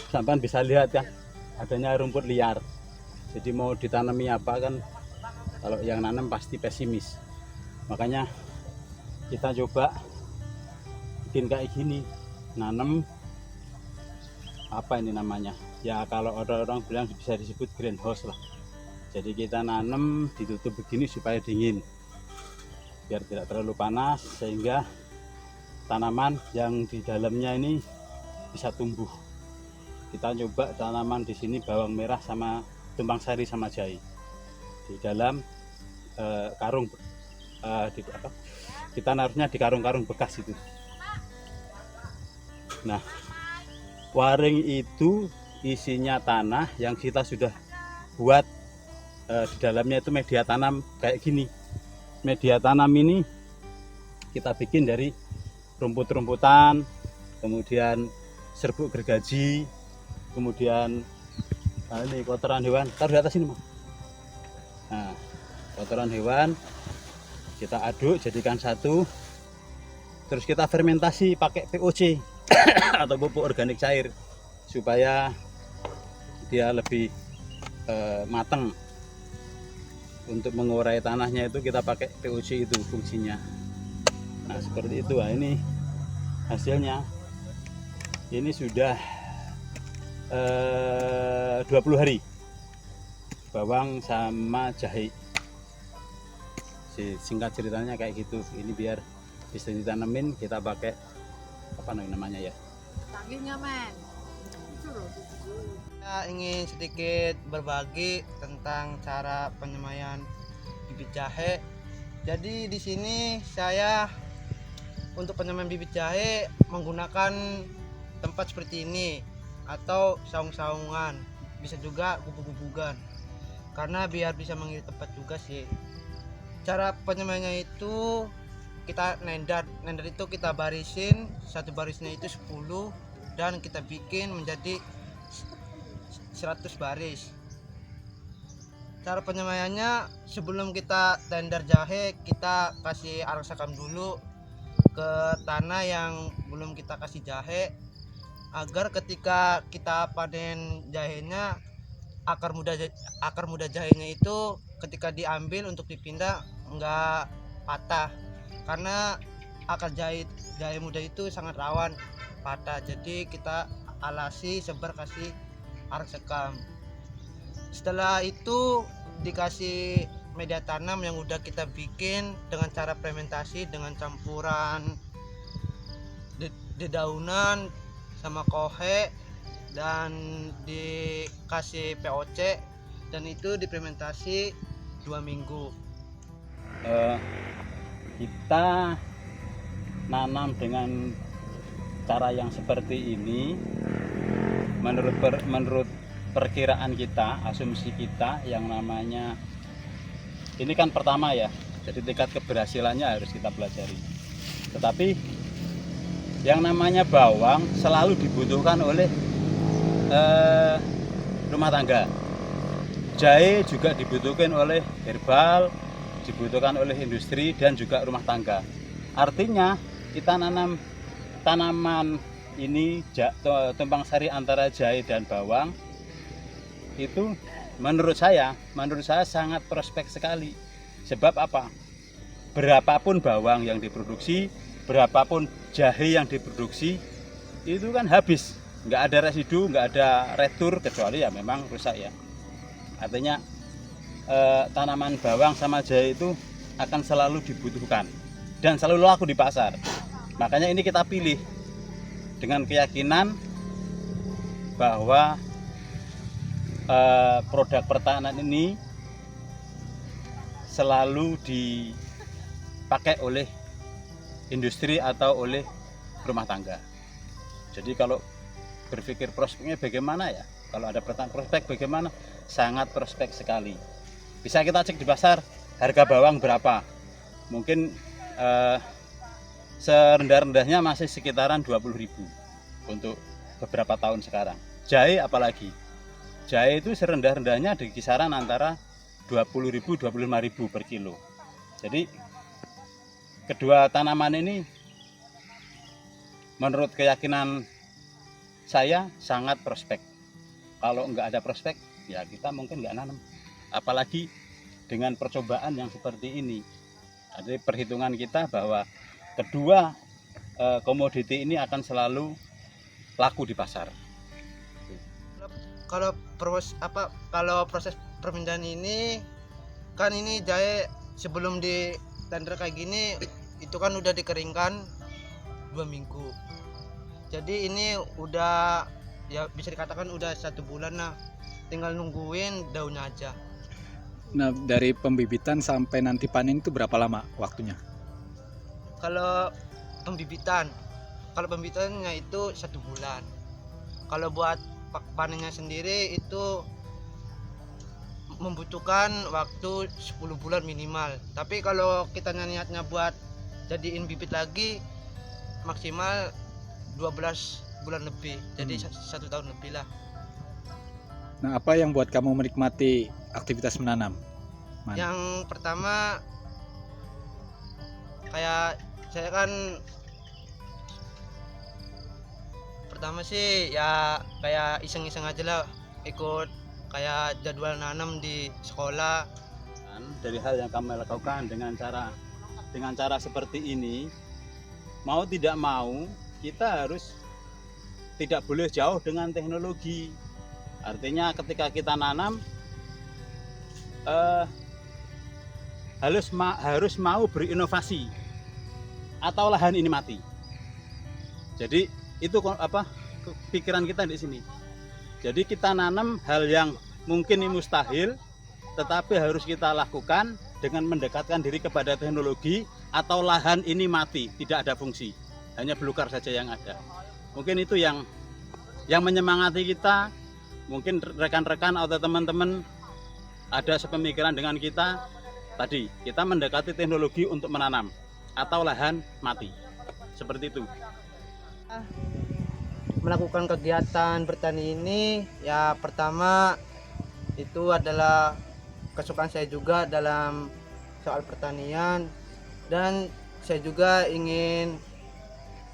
sampean bisa lihat ya, adanya rumput liar. Jadi mau ditanami apa kan, kalau yang nanam pasti pesimis. Makanya kita coba bikin kayak gini, nanam apa ini namanya ya, kalau orang-orang bilang bisa disebut greenhouse lah. Jadi kita nanam ditutup begini supaya dingin, biar tidak terlalu panas, sehingga tanaman yang di dalamnya ini bisa tumbuh. Kita coba tanaman di sini bawang merah sama tumpang sari sama jahe di dalam karung, kita naruhnya di karung-karung bekas itu. Nah, waring itu isinya tanah yang kita sudah buat, di dalamnya itu media tanam kayak gini. Media tanam ini kita bikin dari rumput-rumputan, kemudian serbuk gergaji, kemudian ini kotoran hewan. Taruh di atas ini, Mas. Nah, kotoran hewan kita aduk jadikan satu, terus kita fermentasi pakai POC atau pupuk organik cair supaya dia lebih matang. Untuk mengurai tanahnya itu kita pakai POC, itu fungsinya. Nah, seperti itu. Nah, ini hasilnya. Ini sudah 20 hari bawang sama jahe. Singkat ceritanya kayak gitu. Ini biar bisa ditanemin, kita pakai apa namanya ya, Tanggihnya men. Itu loh. Saya ingin sedikit berbagi tentang cara penyemaian bibit jahe. Jadi di sini saya untuk penyemaian bibit jahe menggunakan tempat seperti ini atau saung-saungan, bisa juga gubuk-gubukan, karena biar bisa mengirit tempat juga sih. Cara penyemaiannya itu kita nender itu kita barisin, satu barisnya itu 10 dan kita bikin menjadi 100 baris. Cara penyemaiannya, sebelum kita tender jahe, kita kasih arak sekam dulu ke tanah yang belum kita kasih jahe, agar ketika kita panen jahenya, akar muda jahenya itu ketika diambil untuk dipindah enggak patah, karena akar jahe muda itu sangat rawan patah. Jadi kita alasi, sebar, kasih arak sekam. Setelah itu dikasih media tanam yang udah kita bikin dengan cara fermentasi dengan campuran dedaunan sama kohe, dan dikasih POC, dan itu difermentasi 2 minggu. Kita nanam dengan cara yang seperti ini, menurut perkiraan kita, asumsi kita, yang namanya ini kan pertama ya, jadi tingkat keberhasilannya harus kita pelajari. Tetapi yang namanya bawang selalu dibutuhkan oleh rumah tangga. Jahe juga dibutuhkan oleh herbal, dibutuhkan oleh industri dan juga rumah tangga. Artinya kita nanam tanaman ini tumpang sari antara jahe dan bawang itu menurut saya sangat prospek sekali. Sebab apa? Berapapun bawang yang diproduksi, berapapun jahe yang diproduksi, itu kan habis, nggak ada residu, nggak ada retur, kecuali ya memang rusak ya. Artinya tanaman bawang sama jahe itu akan selalu dibutuhkan dan selalu laku di pasar. Makanya ini kita pilih dengan keyakinan bahwa produk pertanian ini selalu dipakai oleh industri atau oleh rumah tangga. Jadi kalau berpikir prospeknya bagaimana ya, kalau ada pertanyaan prospek bagaimana, sangat prospek sekali. Bisa kita cek di pasar harga bawang berapa, mungkin serendah-rendahnya masih sekitaran 20.000 untuk beberapa tahun sekarang. Jahe apalagi, jahe itu serendah-rendahnya di kisaran antara 20.000 25.000 per kilo. Jadi kedua tanaman ini menurut keyakinan saya sangat prospek. Kalau nggak ada prospek, ya kita mungkin nggak nanam. Apalagi dengan percobaan yang seperti ini. Jadi perhitungan kita bahwa kedua komoditi ini akan selalu laku di pasar. Kalau proses perpindahan ini kan ini jahe sebelum di tender kayak gini itu kan udah dikeringkan 2 minggu. Jadi ini udah ya bisa dikatakan udah 1 bulan lah, tinggal nungguin daunnya aja. Nah, dari pembibitan sampai nanti panen itu berapa lama waktunya? Kalau pembibitannya itu 1 bulan. Kalau buat panennya sendiri itu membutuhkan waktu 10 bulan minimal. Tapi kalau kita niatnya buat jadiin bibit lagi maksimal 12 bulan lebih. Jadi 1 tahun lebih lah. Nah, apa yang buat kamu menikmati aktivitas menanam? Yang pertama kayak saya kan pertama sih ya kayak iseng-iseng aja lah, ikut kayak jadwal nanam di sekolah. Dari hal yang kami lakukan dengan cara seperti ini, mau tidak mau kita harus tidak boleh jauh dengan teknologi. Artinya ketika kita nanam harus mau berinovasi atau lahan ini mati. Jadi itu pikiran kita di sini. Jadi kita nanam hal yang mungkin ini mustahil, tetapi harus kita lakukan dengan mendekatkan diri kepada teknologi atau lahan ini mati, tidak ada fungsi, hanya belukar saja yang ada. Mungkin itu yang menyemangati kita. Mungkin rekan-rekan atau teman-teman ada sepemikiran dengan kita. Tadi kita mendekati teknologi untuk menanam atau lahan mati, seperti itu. Melakukan kegiatan bertani ini ya pertama itu adalah kesukaan saya juga dalam soal pertanian, dan saya juga ingin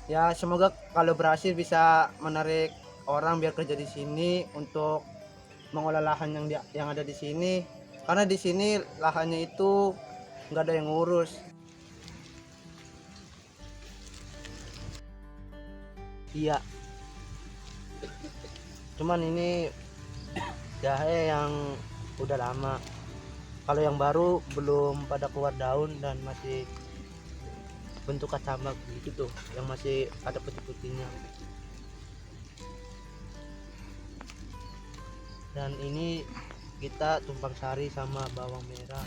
ya semoga kalau berhasil bisa menarik orang biar kerja di sini untuk mengolah lahan yang ada di sini, karena di sini lahannya itu nggak ada yang ngurus. Iya, cuman ini jahe yang udah lama. Kalau yang baru belum pada keluar daun dan masih bentuk kacambak gitu tuh, yang masih ada putih-putihnya. Dan ini kita tumpang sari sama bawang merah.